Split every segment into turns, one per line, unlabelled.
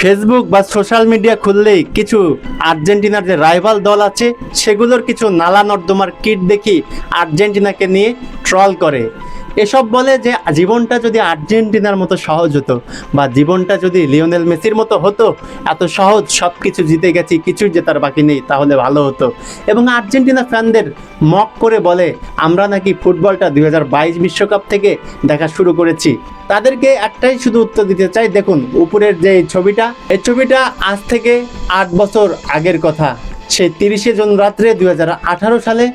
Facebook বা social media খুললেই কিছু আর্জেন্টিনার যে রাইভাল দল আছে সেগুলোর কিছু নালা নর্দমার কিট দেখি আর্জেন্টিনাকে নিয়ে ট্রল করে। এসব বলে যে জীবনটা যদি আর্জেন্টিনার মতো সহজ হতো বা জীবনটা যদি লিওনেল মেসির মতো হতো, এত সহজ সব কিছু জিতে গেছি, কিছুই জেতার বাকি নেই, তাহলে ভালো হতো। এবং আর্জেন্টিনা ফ্যানদের মক করে বলে আমরা নাকি ফুটবলটা 2022 বিশ্বকাপ থেকে দেখা শুরু করেছি। তাদেরকে একটাই শুধু উত্তর দিতে চাই, দেখুন উপরের যে ছবিটা, এই ছবিটা আজ থেকে 8 বছর আগের কথা। সেই 30 জুন রাত্রে 2018 সালে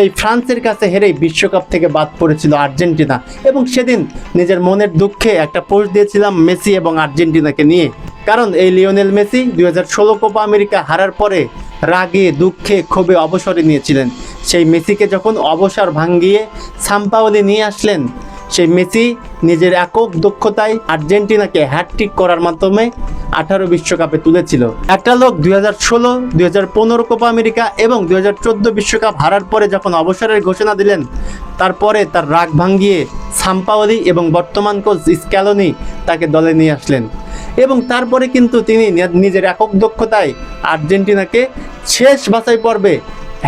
এই ফ্রান্সের কাছে হেরেই বিশ্বকাপ থেকে বাদ পড়েছিল আর্জেন্টিনা। এবং সেদিন নিজের মনের দুঃখে একটা পোস্ট দিয়েছিলাম মেসি এবং আর্জেন্টিনাকে নিয়ে। কারণ এই লিওনেল মেসি 2016 কোপা আমেরিকা হারার পরে রাগে দুঃখে ক্ষোভে অবসরে নিয়েছিলেন। সেই মেসিকে যখন অবসর ভাঙ্গিয়ে সাম্পাওলি নিয়ে আসলেন, সেই মেসি নিজের একক দক্ষতায় আর্জেন্টিনাকে হ্যাটট্রিক করার মাধ্যমে 18 বিশ্বকাপে তুলেছিল। একটা লোক 2016, 2015 কোপা আমেরিকা এবং 2014 বিশ্বকাপ হারার পরে যখন অবসরের ঘোষণা দিলেন, তারপরে তার রাগ ভাঙ্গিয়ে সাম্পাওলি এবং বর্তমান কোচ স্ক্যালোনি তাকে দলে নিয়ে আসলেন। এবং তারপরে কিন্তু তিনি নিজের একক দক্ষতায় আর্জেন্টিনাকে শেষ বাছাই পর্বে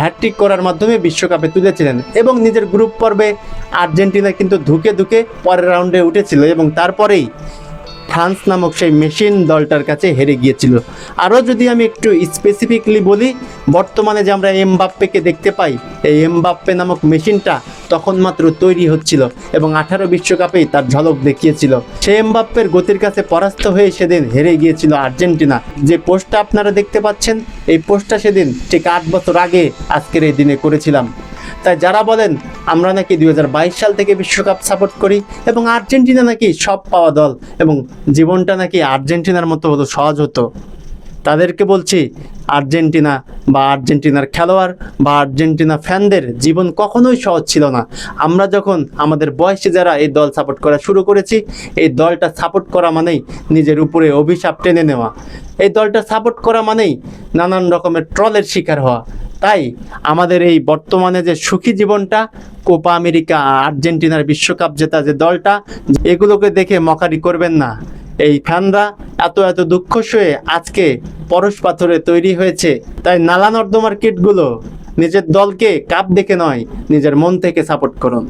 হ্যাটট্রিক করার মাধ্যমে বিশ্বকাপে তুলেছিলেন। এবং নিজের গ্রুপ পর্বে আর্জেন্টিনা কিন্তু ধুকে ধুকে পরের রাউন্ডে উঠেছিল এবং তারপরেই ফ্রান্স নামক সেই মেশিন দলটার কাছে হেরে গিয়েছিল। আরও যদি আমি একটু স্পেসিফিকলি বলি, বর্তমানে যে আমরা এমবাপ্পেকে দেখতে পাই, এই এমবাপ্পে নামক মেশিনটা তখন মাত্র তৈরি হচ্ছিল এবং 18 বিশ্বকাপেই তার ঝলক দেখিয়েছিল। সেই এমবাপ্পের গতির কাছে পরাস্ত হয়ে সেদিন হেরে গিয়েছিল আর্জেন্টিনা। যে পোস্টটা আপনারা দেখতে পাচ্ছেন, এই পোস্টটা সেদিন ঠিক 8 বছর আগে আজকের এই দিনে করেছিলাম। তাই যারা বলেন আমরা নাকি 2022 সাল থেকে বিশ্বকাপ সাপোর্ট করি এবং আর্জেন্টিনা নাকি সব পাওয়া দল এবং জীবনটা নাকি আর্জেন্টিনার মতো হতো, সহজ হতো, তাদেরকে বলছি আর্জেন্টিনা বা আর্জেন্টিনার খেলোয়াড় বা আর্জেন্টিনা ফ্যানদের জীবন কখনোই সহজ ছিল না। আমরা যখন আমাদের বয়সে যারা এই দল সাপোর্ট করা শুরু করেছি, এই দলটা সাপোর্ট করা মানেই নিজের উপরে অভিশাপ টেনে নেওয়া। এই দলটা সাপোর্ট করা মানেই নানান রকমের ট্রলের শিকার হওয়া। তাই আমাদের এই বর্তমানে যে সুখী জীবনটা, কোপা আমেরিকা, আর্জেন্টিনার বিশ্বকাপ জেতা যে দলটা, এগুলোকে দেখে মকারি করবেন না। এই ফ্যানরা এত এত দুঃখ সয়ে আজকে পরশ পাথরে তৈরি হয়েছে। তাই নালা নর্দমার কিটগুলো নিজের দলকে কাপ দেখে নয়, নিজের মন থেকে সাপোর্ট করুন।